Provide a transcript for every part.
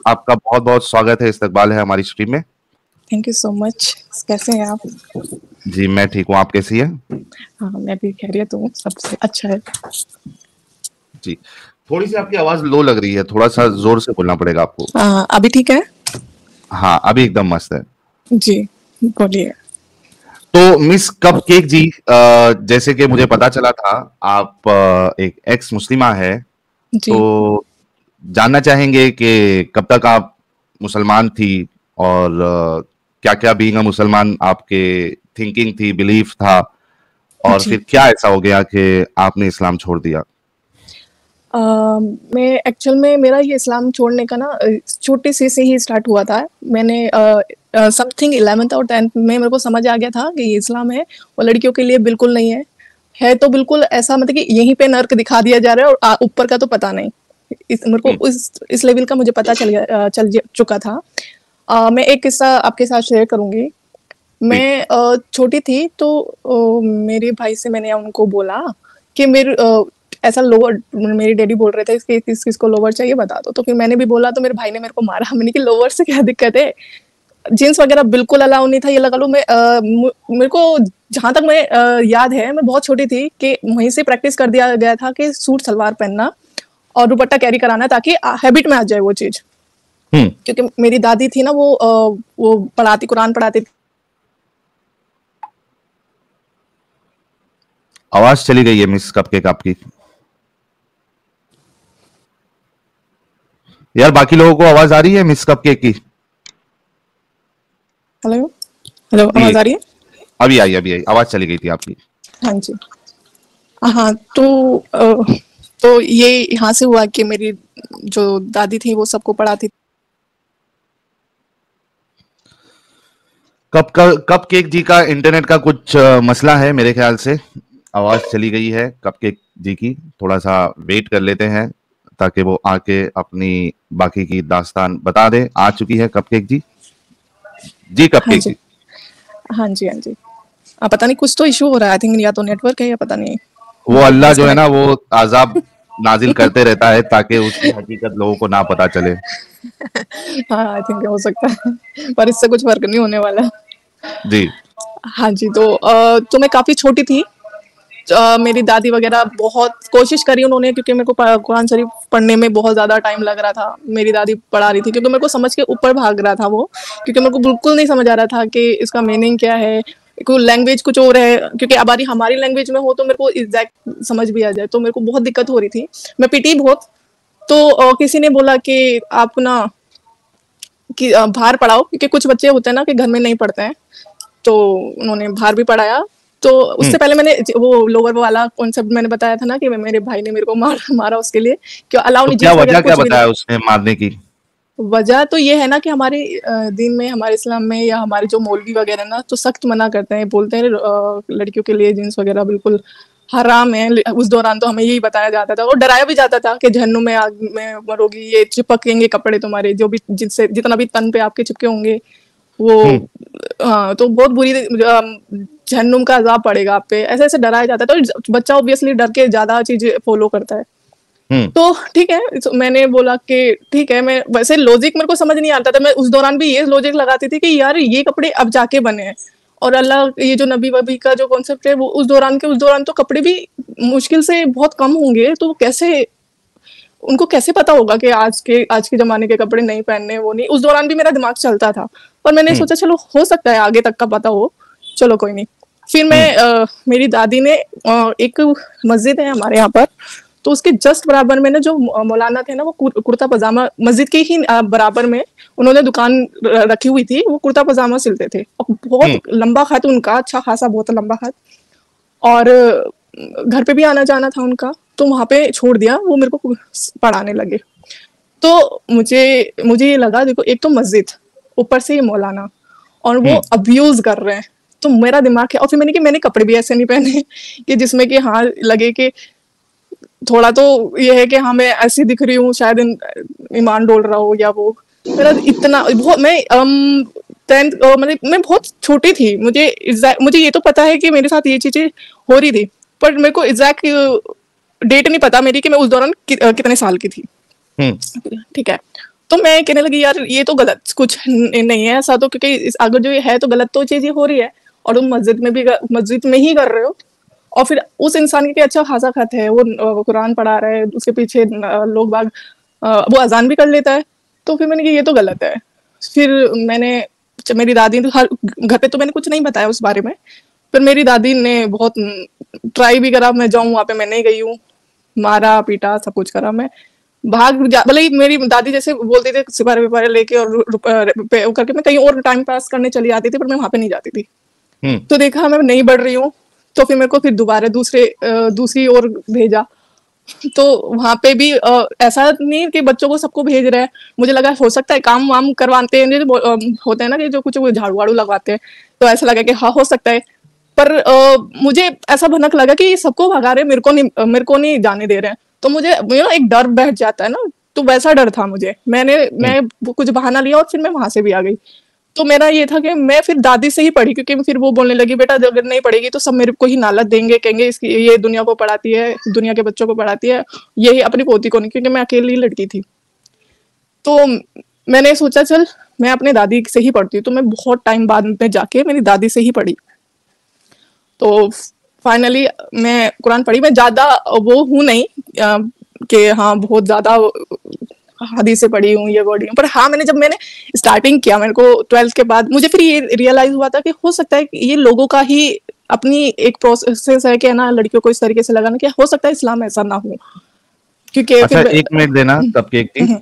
आपका बहुत-बहुत स्वागत है, इस्तकबाल है हमारी स्ट्रीम में। Thank you so much. कैसे हैं आप? जी, मैं ठीक हूँ, आप कैसी हैं? हाँ, मैं भी खैरियत हूँ, सबसे अच्छा है। जी, थोड़ी-सी आपकी आवाज़ लो लग रही है, थोड़ा-सा ज़ोर से बोलना पड़ेगा आपको। अभी ठीक है? हाँ, अभी एकदम मस्त है। जी, बोलिए। तो मिस कपकेक जी, जैसे कि मुझे पता चला था, आप एक एक्स मुस्लिमा हैं, जी। तो जानना चाहेंगे कि कब तक आप मुसलमान थी और क्या-क्या बीइंग अ मुसलमान आपके थिंकिंग थी, बिलीफ था और जी। फिर क्या ऐसा हो गया कि आपने इस्लाम छोड़ दिया? मैं एक्चुअल में मेरा ये इस्लाम छोड़ने का ना छोटे से ही स्टार्ट हुआ था। मैंने समथिंग 11th और 10th में मेरे को समझ आ गया था कि ये इस्लाम है और लड़कियों के लिए बिल्कुल नहीं है। है तो बिल्कुल ऐसा मतलब कि यहीं पे नर्क दिखा दिया जा रहा है और ऊपर का तो पता नहीं। मेरे हुँ, को इस लेवल का मुझे पता चल चुका था। मैं एक किस्सा आपके साथ शेयर करूँगी। जी। मैं छोटी थी तो मेरे भाई से मैंने उनको बोला कि ऐसा लोअर मेरे डैडी बोल रहे थे कि किस किस को लोअर चाहिए बता दो। तो फिर मैंने भी बोला तो मेरे भाई ने मेरे को मारा। मैंने कि लोअर से क्या दिक्कत है? जीन्स वगैरह बिल्कुल अलाउ नहीं था। ये लगा लो मेरे को जहाँ तक मैं याद है मैं बहुत छोटी थी कि वहीं से प्रैक्टिस कर दिया गया था कि सूट सलवार पहनना और दुपट्टा कैरी कराना ताकि हैबिट में आ जाए वो चीज़। हुँ, क्योंकि मेरी दादी थी ना वो कुरान पढ़ाती थी। आवाज़ चली गई है मिस कपकेक आपकी। यार बाकी लोगों को आवाज़ आ रही है मिस कपकेक की? हेलो? हेलो, जी, आवाज़ आ रही है? अभी आई, आवाज़ चली गई थी आपकी। हाँ जी। हाँ, तो ये यहाँ से हुआ कि मेरी जो दादी थी वो सबको पढ़ाती। कपकेक जी का इंटरनेट का कुछ मसला है मेरे ख्याल से। आवाज़ चली गई है कपकेक जी की, थोड़ा-सा वेट कर लेते हैं ताकि वो आके अपनी बाकी की दास्तान बता दें। आ चुकी है कपकेक जी? जी हाँ कपकेक जी। जी। हाँ जी, हाँ जी। पता नहीं कुछ तो इश्यू हो रहा है आई थिंक या तो नेटवर्क है या पता नहीं। वो अल्लाह जो है ना डिस्कनेक्ट। वो अज़ाब नाज़िल करते रहता है ताकि उसकी हकीकत लोगों को ना पता चले। हाँ, आई थिंक हो सकता है पर इससे कुछ फ़र्क नहीं होने वाला। जी। हाँ जी, तो मैं काफ़ी छोटी थी। मेरी दादी वगैरह बहुत कोशिश करी उन्होंने क्योंकि मेरे को कुरान शरीफ पढ़ने में बहुत ज़्यादा टाइम लग रहा था। मेरी दादी पढ़ा रही थी क्योंकि मेरे को समझ के ऊपर भाग रहा था वो, क्योंकि मेरे को बिल्कुल नहीं समझ आ रहा था कि इसका मीनिंग क्या है। कोई लैंग्वेज कुछ और है क्योंकि अब हमारी लैंग्वेज में हो तो मेरे को एग्जैक्ट समझ भी आ जाए, तो मेरे को बहुत दिक्कत हो रही थी। मैं पिटी बहुत। तो किसी ने बोला कि आप ना कि बाहर पढ़ाओ क्योंकि कुछ बच्चे होते हैं ना कि घर में नहीं पढ़ते हैं। तो उन्होंने बाहर भी पढ़ाया। तो हुँ, उससे पहले मैंने वो लोअर वाला कॉन्सेप्ट मैंने बताया था ना कि मेरे भाई ने मेरे को मारा उसके लिए कि अलाउ तो नहीं, क्या जीन्स वगैरह वजह क्या कुछ भी नहीं। बताया उसने मारने की? वजह तो ये है ना कि हमारे दीन में, हमारे इस्लाम में या हमारे जो मौलवी वगैरह ना तो सख्त मना करते हैं, बोलते हैं लड़कियों के लिए जीन्स वगैरह बिल्कुल हराम है। उस दौरान तो हमें यही बताया जाता था और डराया भी जाता था कि जहन्नुम में आग में मरोगी, ये चिपकेंगे कपड़े तुम्हारे जो भी जिनसे जितना भी तन पे आपके चिपके होंगे वो। हुँ, हाँ, तो बहुत बुरी जहन्नुम का अजाब पड़ेगा आप पे, ऐसे ऐसे डराया जाता है तो बच्चा ऑब्वियसली डर के ज्यादा चीजें फॉलो करता है। हुँ, तो ठीक है, तो मैंने बोला कि ठीक है। मैं वैसे लॉजिक मेरे को समझ नहीं आता था। मैं उस दौरान भी ये लॉजिक लगाती थी कि यार ये कपड़े अब जाके बने हैं और अल्लाह ये जो नबी वबी का जो कॉन्सेप्ट है वो उस दौरान तो कपड़े भी मुश्किल से बहुत कम होंगे, तो कैसे उनको कैसे पता होगा कि आज के ज़माने के कपड़े नहीं पहनने, वो नहीं। उस दौरान भी मेरा दिमाग चलता था, पर मैंने हुँ, सोचा चलो हो सकता है आगे तक का पता हो, चलो कोई नहीं। फिर हुँ, मेरी दादी ने एक मस्जिद है हमारे यहाँ पर, तो उसके जस्ट बराबर में ना जो मौलाना थे ना वो कुर्ता पजामा, मस्जिद के ही बराबर में उन्होंने दुकान रखी हुई थी। वो कुर्ता पजामा सिलते थे और हुँ, बहुत लंबा खत उनका, अच्छा खासा बहुत लंबा खत। और घर पे भी आना जाना था उनका, तो वहाँ पे छोड़ दिया। वो मेरे को पढ़ाने लगे। तो मुझे मुझे ये लगा देखो, एक तो मस्जिद, ऊपर से ये मौलाना और वो हुँ, अब्यूज कर रहे हैं। तो मेरा दिमाग है, और फिर मैंने कपड़े भी ऐसे नहीं पहने कि जिसमें कि हाँ लगे कि थोड़ा तो ये है कि हाँ मैं ऐसी दिख रही हूँ, शायद ईमान डोल रहा हो या वो। मेरा इतना बहुत मैं 10th मतलब मैं बहुत छोटी थी। मुझे ये तो पता है कि मेरे साथ ये चीजें हो रही थी, पर मेरे को एग्जैक्ट डेट नहीं पता मेरी कि मैं उस दौरान कितने साल की थी। हुँ, ठीक है। तो मैं कहने लगी यार ये तो गलत कुछ नहीं है ऐसा, तो क्योंकि अगर जो ये है तो गलत तो चीज ये हो रही है, और तुम मस्जिद में भी मस्जिद में ही कर रहे हो, और फिर उस इंसान के अच्छा खासा खत है, वो कुरान पढ़ा रहा है, उसके पीछे लोग बाग वो अजान भी कर लेता है, तो फिर मैंने कहा ये तो गलत है। फिर मैंने मेरी दादी ने हर घर पे तो मैंने कुछ नहीं बताया उस बारे में, फिर मेरी दादी ने बहुत ट्राई भी करा, मैं जाऊं वहां पे, मैं नहीं गई हूँ, मारा पीटा सब कुछ करा, मैं भले ही मेरी दादी जैसे बोलते थे सिपारे विपारे लेके और करके मैं कहीं और टाइम पास करने चली जाती थी, पर मैं वहां पे नहीं जाती थी। तो देखा मैं नहीं बढ़ रही हूँ, तो फिर मेरे को फिर दोबारा दूसरी ओर भेजा, तो वहां पे भी ऐसा नहीं कि बच्चों को सबको भेज रहे हैं, मुझे लगा हो सकता है काम वाम करवाते हैं, होते हैं ना कि जो कुछ झाड़ू वाड़ू लगवाते हैं, तो ऐसा लगा कि हाँ हो सकता है, पर मुझे ऐसा भनक लगा कि सबको भगा रहे, मेरे को नहीं जाने दे रहे हैं, तो मुझे एक डर बैठ जाता है ना, तो वैसा डर था मुझे, मैं कुछ बहाना लिया और फिर मैं वहां से भी आ गई। तो मेरा ये था कि मैं फिर दादी से ही पढ़ी, क्योंकि फिर वो बोलने लगी बेटा अगर नहीं पढ़ेगी तो सब मेरे को ही नालत देंगे, कहेंगे इसकी ये दुनिया को पढ़ाती है, दुनिया के बच्चों को पढ़ाती है, यही अपनी पोती को नहीं, क्योंकि मैं अकेली लड़की थी। तो मैंने सोचा चल मैं अपने दादी से ही पढ़ती हूँ, तो मैं बहुत टाइम बाद में जाके मेरी दादी से ही पढ़ी। तो फाइनली मैं कुरान पढ़ी, मैं ज्यादा वो हूँ नहीं कि हाँ बहुत ज्यादा हदीस से पढ़ी हूँ ये पढ़ी हूँ, पर हाँ मैंने स्टार्टिंग किया, मेरे को 12th के बाद मुझे फिर ये रियलाइज हुआ था कि हो सकता है कि ये लोगों का ही अपनी एक प्रोसेस है कि ना लड़कियों को इस तरीके से लगाना, कि हो सकता है इस्लाम ऐसा ना हो, क्योंकि अच्छा फिर 1 मिनट देना कपकेक जी।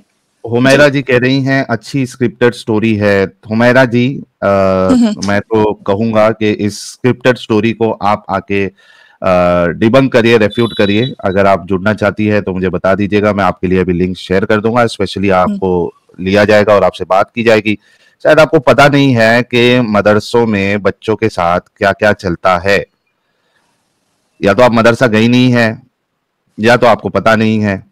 हुमैरा जी कह रही हैं अच्छी स्क्रिप्टेड स्टोरी है। हुमैरा जी मैं तो कहूंगा कि इस स्क्रिप्टेड स्टोरी को आप आके डिबंक करिए, रेफ्यूट करिए। अगर आप जुड़ना चाहती है तो मुझे बता दीजिएगा, मैं आपके लिए अभी लिंक शेयर कर दूंगा, स्पेशली आपको लिया जाएगा और आपसे बात की जाएगी। शायद आपको पता नहीं है कि मदरसों में बच्चों के साथ क्या क्या चलता है, या तो आप मदरसा गई नहीं है या तो आपको पता नहीं है।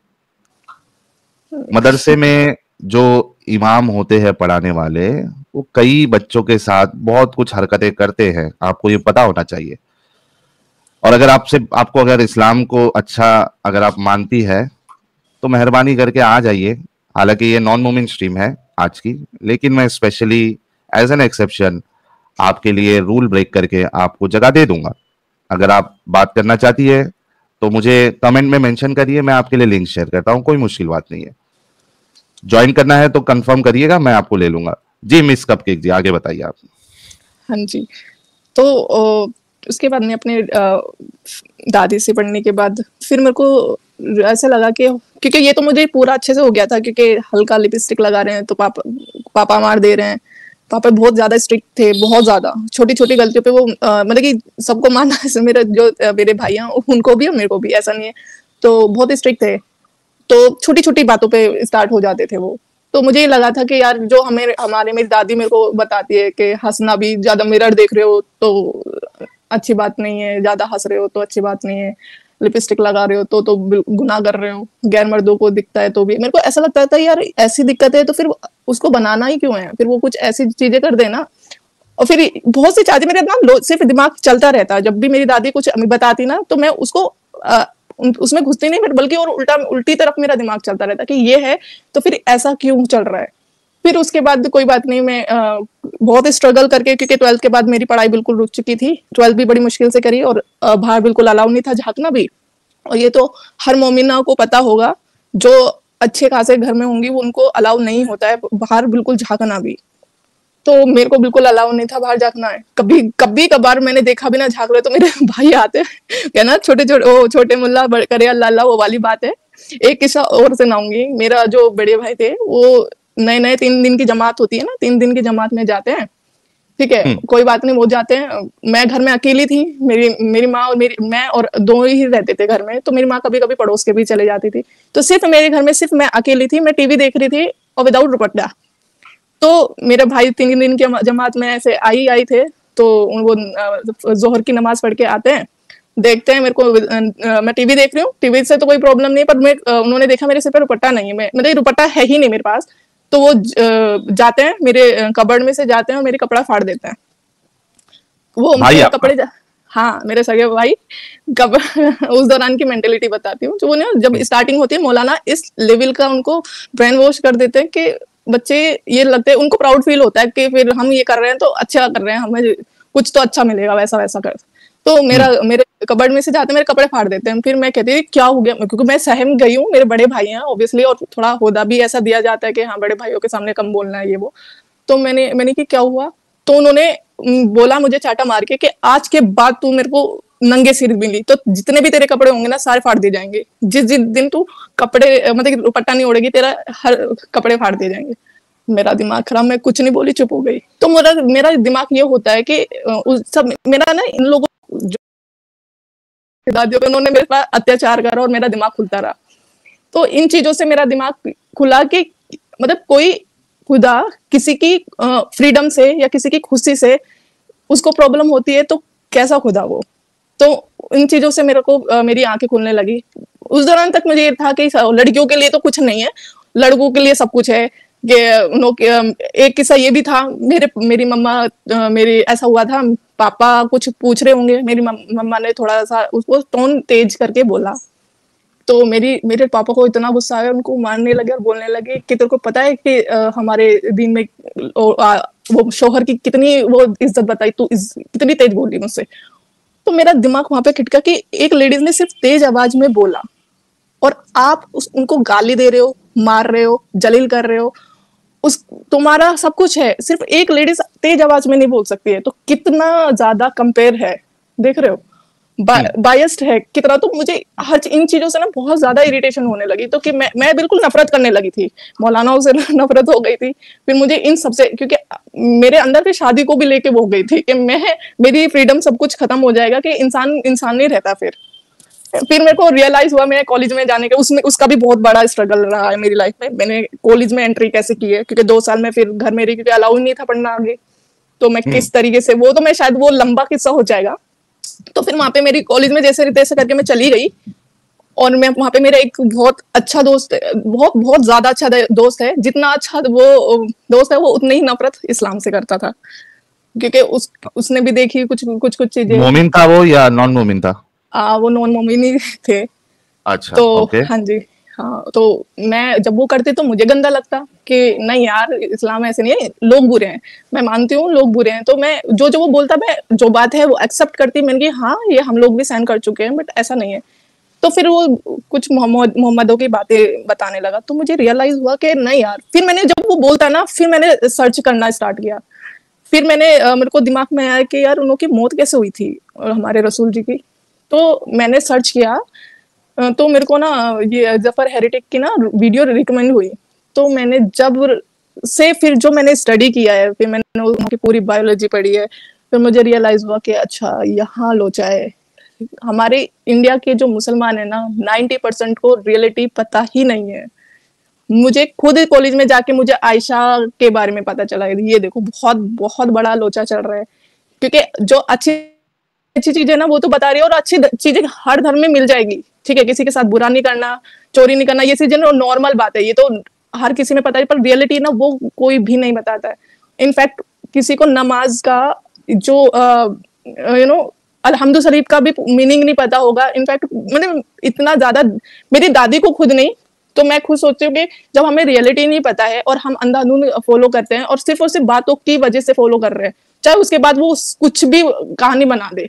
मदरसे में जो इमाम होते हैं पढ़ाने वाले, वो कई बच्चों के साथ बहुत कुछ हरकतें करते हैं, आपको ये पता होना चाहिए। और अगर आपको अगर इस्लाम को अच्छा अगर आप मानती है तो मेहरबानी करके आ जाइए। हालांकि ये नॉन मोमिन स्ट्रीम है आज की, लेकिन मैं स्पेशली एज एन एक्सेप्शन आपके लिए रूल ब्रेक करके आपको जगह दे दूंगा। अगर आप बात करना चाहती है तो मुझे कमेंट में मेंशन करिए, मैं आपके लिए लिंक शेयर करता हूँ, कोई मुश्किल बात नहीं है। ज्वाइन करना है तो कंफर्म करिएगा, मैं आपको ले लूंगा। जी मिस कपकेक जी आगे बताइए आप। हाँ जी, तो उसके बाद में अपने दादी से पढ़ने के बाद फिर मेरे को ऐसा लगा कि क्योंकि ये तो मुझे पूरा अच्छे से हो गया था, क्योंकि हल्का लिपस्टिक लगा रहे हैं तो पापा मार दे रहे हैं, पापा बहुत ज्यादा स्ट्रिक्ट थे, बहुत ज्यादा छोटी छोटी गलतियों पे वो मतलब कि सबको मानना है, मेरे भाई हैं उनको भी और मेरे को भी, ऐसा नहीं है, तो बहुत स्ट्रिक्ट थे, तो छोटी छोटी बातों पे स्टार्ट हो जाते थे वो। तो मुझे ये लगा था कि यार जो मेरी दादी मेरे को बताती है कि हंसना भी, ज्यादा मिरर देख रहे हो तो अच्छी बात नहीं है, ज्यादा हंस रहे हो तो अच्छी बात नहीं है, लिपस्टिक लगा रहे हो तो गुनाह कर रहे हो, गैर मर्दों को दिखता है तो भी। मेरे को ऐसा लगता था यार ऐसी दिक्कत है तो फिर उसको बनाना ही क्यों है, फिर वो कुछ ऐसी चीजें कर देना। और फिर बहुत सी चीजें मेरे ना सिर्फ दिमाग चलता रहता, जब भी मेरी दादी कुछ बताती ना तो मैं उसको उसमें घुसती नहीं, बल्कि और उल्टी तरफ मेरा दिमाग चलता रहता कि ये है तो फिर ऐसा क्यों चल रहा है। फिर उसके बाद कोई बात नहीं, मैं बहुत स्ट्रगल करके, क्योंकि 12th के बाद मेरी पढ़ाई बिल्कुल रुक चुकी थी, 12th भी बड़ी मुश्किल से करी, और बाहर बिल्कुल अलाउ नहीं था झांकना भी, और ये तो हर मोमिना को पता होगा, जो अच्छे खासे घर में होंगी उनको अलाउ नहीं होता है बाहर बिल्कुल झांकना भी। तो मेरे को बिल्कुल अलाउ नहीं था बाहर झांकना है। कभी कभार मैंने देखा भी ना झांक रहे तो मेरे भाई आते कहना छोटे मुल्ला करे अल्लाह अल्लाह, वो वाली बात है। एक किस्सा और सुनाऊंगी। मेरा जो बड़े भाई थे वो नए 3 दिन की जमात होती है ना, 3 दिन की जमात में जाते हैं, ठीक है, कोई बात नहीं, वो जाते हैं। मैं घर में अकेली थी, मेरी माँ और मैं और 2 ही रहते थे घर में, तो मेरी माँ कभी कभी पड़ोस के भी चले जाती थी, तो सिर्फ मेरे घर में सिर्फ मैं अकेली थी, मैं टीवी देख रही थी और विदाउट दुपट्टा। तो मेरे भाई 3 दिन की जमात में ऐसे आई थे, तो वो जोहर की नमाज पढ़ के आते हैं, देखते हैं मेरे को, मैं टीवी देख रही हूँ, टीवी से तो कोई प्रॉब्लम नहीं, पर उन्होंने देखा मेरे सिर पे दुपट्टा नहीं है, मतलब दुपट्टा है ही नहीं मेरे पास, तो वो जाते हैं मेरे कबर्ड में से जाते हैं और मेरे कपड़ा फाड़ देते हैं। वो मेरे कपड़े, हाँ मेरे सगे भाई। उस दौरान की मेंटेलिटी बताती हूँ, जो वो ना जब स्टार्टिंग होती है, मौलाना इस लेवल का उनको ब्रेन वॉश कर देते हैं कि बच्चे ये लगते हैं, उनको प्राउड फील होता है कि फिर हम ये कर रहे हैं तो अच्छा कर रहे हैं, हमें कुछ तो अच्छा मिलेगा, वैसा वैसा कर। तो मेरे कबर्ड में से जाते मेरे कपड़े फाड़ देते हैं। फिर मैं कहती थी क्या हो गया, क्योंकि मैं सहम गई हूँ, मेरे बड़े भाई हैं ऑब्वियसली, और थोड़ा होदा भी ऐसा दिया जाता है कि हाँ बड़े भाइयों के सामने कम बोलना है ये वो। तो मैंने कि क्या हुआ, तो उन्होंने बोला मुझे चाटा मार के कि आज के बाद तू मेरे को नंगे सिर मिली तो जितने भी तेरे कपड़े होंगे ना सारे फाड़ दिए जाएंगे, जिस जिस दिन तू कपड़े मतलब दुपट्टा नहीं ओढ़ेगी तेरा हर कपड़े फाड़ दिए जाएंगे। मेरा दिमाग खराब, मैं कुछ नहीं बोली, चुप हो गई। तो मेरा मेरा दिमाग ये होता है कि उस सब मेरा ना इन लोगों जो दादियों पे उन्होंने मेरे पर अत्याचार करा और मेरा दिमाग खुलता रहा। तो इन चीजों से मेरा दिमाग खुला कि मतलब कोई खुदा किसी की फ्रीडम से या किसी की खुशी से उसको प्रॉब्लम होती है तो कैसा खुदा वो। तो इन चीजों से मेरे को मेरी आंखें खुलने लगी। उस दौरान तक मुझे ये था कि लड़कियों के लिए तो कुछ नहीं है, लड़कों के लिए सब कुछ है। एक किस्सा ये भी था, मेरी मम्मा मेरी ऐसा हुआ था, पापा कुछ पूछ रहे होंगे, मेरी मम्मा ने थोड़ा सा उसको टोन तेज करके बोला, तो मेरे पापा को इतना गुस्सा आया, उनको मारने लगे और बोलने लगे कि तेरे को पता है कि हमारे दिन में वो शोहर की कितनी वो इज्जत बताई, तू कितनी तेज बोली मुझसे। तो मेरा दिमाग वहां पे खटका कि एक लेडीज ने सिर्फ तेज आवाज में बोला और आप उनको गाली दे रहे हो, मार रहे हो, जलील कर रहे हो। उस तुम्हारा सब कुछ है, सिर्फ एक लेडीज तेज आवाज में नहीं बोल सकती है, तो कितना ज्यादा कंपेयर है, देख रहे हो, बायस्ड है कितना। तो मुझे हर इन चीजों से ना बहुत ज्यादा इरिटेशन होने लगी, तो कि मैं बिल्कुल नफरत करने लगी थी, मौलानाओं से नफरत हो गई थी। फिर मुझे इन सबसे, क्योंकि मेरे अंदर फिर शादी को भी लेके वो गई थी कि मेरी फ्रीडम सब कुछ खत्म हो जाएगा, कि इंसान नहीं रहता। फिर मेरे को रियलाइज हुआ मैं कॉलेज में जाने का, उसका भी बहुत बड़ा स्ट्रगल रहा है मेरी लाइफ में। मैंने कॉलेज में एंट्री कैसे की है, क्योंकि 2 साल में फिर घर मेरे क्योंकि अलाउ नहीं था पढ़ना आगे, तो मैं किस तरीके से, वो तो मैं शायद वो लंबा किस्सा हो जाएगा। तो फिर वहां पे मेरी कॉलेज में जैसे तैसे करके मैं चली गई, और मैं वहां पे मेरा एक बहुत अच्छा दोस्त है, बहुत बहुत ज्यादा अच्छा दोस्त है। जितना अच्छा वो दोस्त है वो उतनी ही नफरत इस्लाम से करता था, क्योंकि उसने भी देखी कुछ कुछ कुछ चीजें। मोमिन था वो या नॉन मोमिन था? वो नॉन मोमिन थे। अच्छा, तो ओके। हाँ जी, हाँ। तो मैं जब वो करते तो मुझे गंदा लगता कि नहीं यार, इस्लाम ऐसे नहीं है, लोग बुरे हैं, मैं मानती हूँ लोग बुरे हैं। तो मैं जो वो बोलता, मैं जो बात है वो एक्सेप्ट करती। मैंने कि हाँ ये हम लोग भी सहन कर चुके हैं, बट ऐसा नहीं है। तो फिर वो कुछ मोहम्मदों की बातें बताने लगा, तो मुझे रियलाइज हुआ कि नहीं यार। फिर मैंने जब वो बोलता ना, फिर मैंने सर्च करना स्टार्ट किया। फिर मेरे को दिमाग में आया कि यार उनकी मौत कैसे हुई थी और हमारे रसूल जी की। तो मैंने सर्च किया, तो मेरे को ना ये जफर हेरिटेक की ना वीडियो रिकमेंड हुई। तो मैंने जब से फिर जो मैंने स्टडी किया है, फिर मैंने उनकी पूरी बायोलॉजी पढ़ी है, फिर मुझे रियलाइज हुआ कि अच्छा यहाँ लोचा है। हमारे इंडिया के जो मुसलमान है ना, 90% को रियलिटी पता ही नहीं है। मुझे खुद कॉलेज में जाके मुझे आयशा के बारे में पता चला, ये देखो बहुत बहुत बड़ा लोचा चल रहा है। क्योंकि जो अच्छी अच्छी चीजें ना वो तो बता रही है, और अच्छी चीजें हर धर्म में मिल जाएगी, ठीक है, किसी के साथ बुरा नहीं करना, चोरी नहीं करना, ये चीजें नॉर्मल बात है, ये तो हर किसी में पता है। पर रियलिटी ना वो कोई भी नहीं बताता है। इनफैक्ट किसी को नमाज का जो अल्हम्दु शरीफ का भी मीनिंग नहीं पता होगा। इनफैक्ट मैंने इतना ज्यादा, मेरी दादी को खुद नहीं, तो मैं खुद सोचती हूँ कि जब हमें रियलिटी नहीं पता है और हम अंधाधुंध फॉलो करते हैं, और सिर्फ बातों की वजह से फॉलो कर रहे हैं, चाहे उसके बाद वो कुछ भी कहानी बना दे।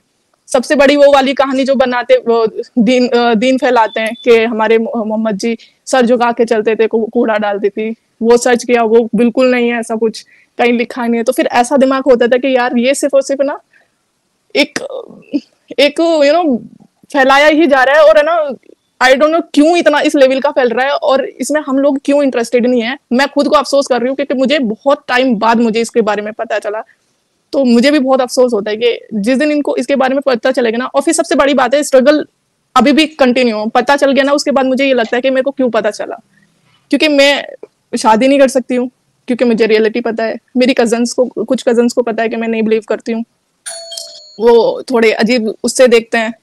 सबसे बड़ी वो वाली कहानी जो बनाते, वो दीन फैलाते हैं कि हमारे मोहम्मद जी सर झुका के चलते थे, कूड़ा डालती थी। वो सर्च किया, वो बिल्कुल नहीं है, ऐसा कुछ कहीं लिखा नहीं है। तो फिर ऐसा दिमाग होता था कि यार ये सिर्फ और सिर्फ ना एक एक फैलाया ही जा रहा है, और है ना, आई डोंट नो क्यों इतना इस लेवल का फैल रहा है, और इसमें हम लोग क्यों इंटरेस्टेड नहीं है। मैं खुद को अफसोस कर रही हूँ, क्योंकि मुझे बहुत टाइम बाद मुझे इसके बारे में पता चला। तो मुझे भी बहुत अफसोस होता है कि जिस दिन इनको इसके बारे में पता चलेगा ना, और फिर सबसे बड़ी बात है, स्ट्रगल अभी भी कंटिन्यू, पता चल गया ना उसके बाद मुझे ये लगता है कि मेरे को क्यों पता चला। क्योंकि मैं शादी नहीं कर सकती हूँ, क्योंकि मुझे रियलिटी पता है। मेरी कुछ कजन्स को पता है कि मैं नहीं बिलीव करती हूँ, वो थोड़े अजीब उससे देखते हैं।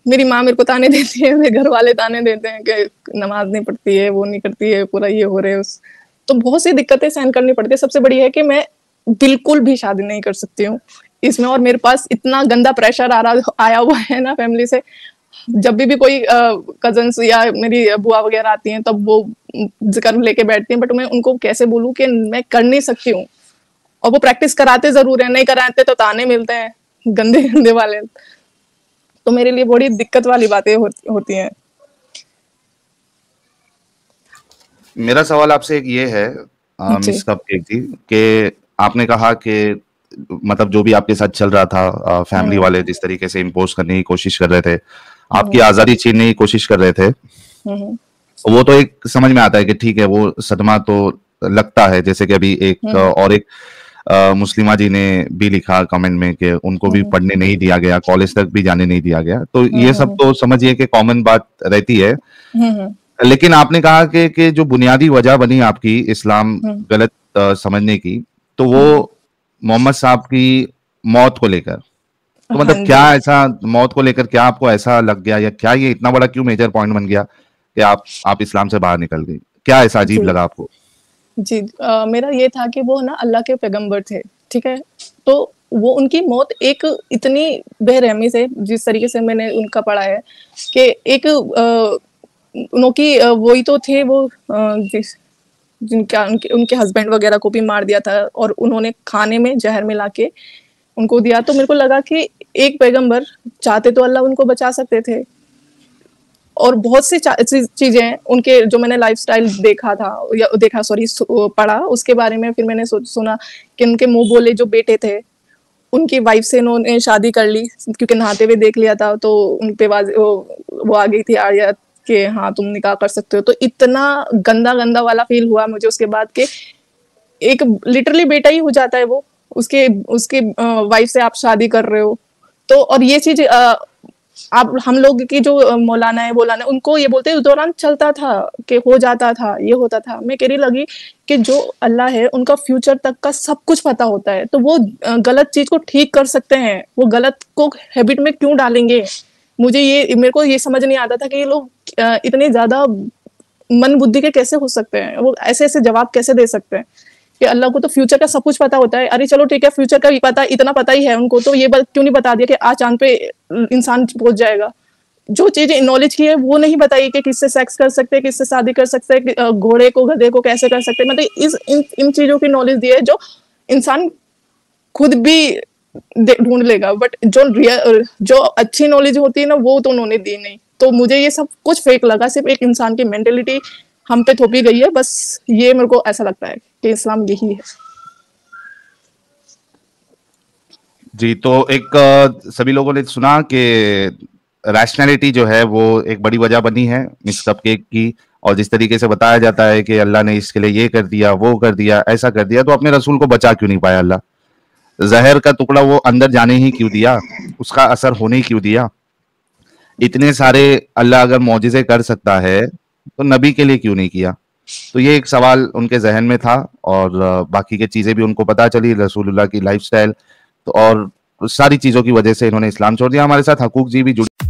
मेरी माँ मेरे को ताने देती है, मेरे घर वाले ताने देते हैं कि नमाज नहीं पढ़ती है, वो नहीं करती है, पूरा ये हो रहे है उस। तो बहुत सी दिक्कतें सहन करनी पड़ती है। सबसे बड़ी है कि मैं बिल्कुल भी शादी नहीं कर सकती हूँ इसमें, और मेरे पास इतना गंदा प्रेशर आया हुआ है ना फैमिली से। जब भी कोई कजन्स या मेरी बुआ वगैरह आती हैं तब वो जिक्र लेके बैठती हैं, बट मैं उनको कैसे बोलूँ कि मैं कर नहीं सकती हूँ। और वो प्रैक्टिस कराते जरूर है, नहीं कराते तो ताने मिलते हैं गंदे गंदे वाले। तो मेरे लिए बड़ी दिक्कत वाली बातें होती हैं। मेरा सवाल आपसे एक ये है जी। मिस कपकेक जी, कि आपने कहा कि मतलब जो भी आपके साथ चल रहा था, फैमिली वाले जिस तरीके से इम्पोज करने की कोशिश कर रहे थे, आपकी आजादी छीनने की कोशिश कर रहे थे, वो तो एक समझ में आता है कि ठीक है, वो सदमा तो लगता है। जैसे कि अभी एक और एक मुस्लिमा जी ने भी लिखा कमेंट में कि उनको भी पढ़ने नहीं दिया गया, कॉलेज तक भी जाने नहीं दिया गया। तो ये सब तो समझिए कि कॉमन बात रहती है। लेकिन आपने कहा कि जो बुनियादी वजह बनी आपकी इस्लाम गलत समझने की, तो वो मोहम्मद साहब की मौत को लेकर, तो मतलब क्या ऐसा मौत को लेकर क्या आपको ऐसा लग गया, या क्या ये इतना बड़ा क्यों मेजर पॉइंट बन गया कि आप इस्लाम से बाहर निकल गई? क्या ऐसा अजीब लगा आपको? जी, मेरा ये था कि वो ना अल्लाह के पैगंबर थे, ठीक है? तो वो उनकी मौत एक इतनी बेरहमी से, जिस तरीके से मैंने उनका पढ़ा है कि एक उनकी वही तो थे वो जिनका उनके हस्बैंड वगैरह को भी मार दिया था और उन्होंने खाने में जहर मिला के उनको दिया। तो मेरे को लगा कि एक पैगंबर चाहते तो अल्लाह उनको बचा सकते थे। और बहुत सी चीजें उनके जो मैंने लाइफस्टाइल देखा था या देखा सॉरी पढ़ा उसके बारे में, फिर मैंने सुना कि उनके मुंह बोले जो बेटे थे उनकी वाइफ से उन्होंने शादी कर ली, क्योंकि नहाते हुए देख लिया था तो उन पे वो आ गई थी आर्या कि हाँ तुम निकाह कर सकते हो। तो इतना गंदा गंदा वाला फील हुआ मुझे उसके बाद के एक लिटरली बेटा ही हो जाता है वो, उसके उसके वाइफ से आप शादी कर रहे हो। तो और ये चीज आप हम लोग की जो मौलाना है बोलाना उनको ये बोलते हैं उस दौरान चलता था कि हो जाता था, ये होता था। मैं कह रही लगी कि जो अल्लाह है उनका फ्यूचर तक का सब कुछ पता होता है, तो वो गलत चीज को ठीक कर सकते हैं, वो गलत को हैबिट में क्यों डालेंगे? मेरे को ये समझ नहीं आता था कि ये लोग इतने ज्यादा मन बुद्धि के कैसे हो सकते हैं, वो ऐसे ऐसे जवाब कैसे दे सकते हैं कि अल्लाह को तो फ्यूचर का सब कुछ पता होता है। अरे चलो ठीक है, फ्यूचर का भी पता, इतना पता ही है उनको, तो ये क्यों नहीं बता दिया कि आज चांद पे इंसान पहुंच जाएगा? जो चीजें नॉलेज की है वो नहीं बताई कि किससे सेक्स कर सकते हैं, किससे शादी कर सकते हैं, घोड़े को गधे को कैसे कर सकते हैं। मतलब इन चीजों की नॉलेज दी है जो इंसान खुद भी ढूंढ लेगा, बट जो अच्छी नॉलेज होती है ना वो तो उन्होंने दी नहीं। तो मुझे ये सब कुछ फेक लगा, सिर्फ एक इंसान की मेंटेलिटी हम पे थोपी गई है, बस ये मेरे को ऐसा लगता है कि इस्लाम यही है। जी, तो एक सभी लोगों ने सुना कि रैशनैलिटी जो है वो एक बड़ी वजह बनी है मिस कपकेक की, और जिस तरीके से बताया जाता है कि अल्लाह ने इसके लिए ये कर दिया, वो कर दिया, ऐसा कर दिया, तो अपने रसूल को बचा क्यों नहीं पाया अल्लाह? जहर का टुकड़ा वो अंदर जाने ही क्यों दिया, उसका असर होने ही क्यों दिया? इतने सारे अल्लाह अगर मौजिज़े कर सकता है तो नबी के लिए क्यों नहीं किया? तो ये एक सवाल उनके जहन में था, और बाकी की चीजें भी उनको पता चली, रसूलुल्लाह की लाइफस्टाइल, तो और सारी चीजों की वजह से इन्होंने इस्लाम छोड़ दिया। हमारे साथ हकूक जी भी जुड़े।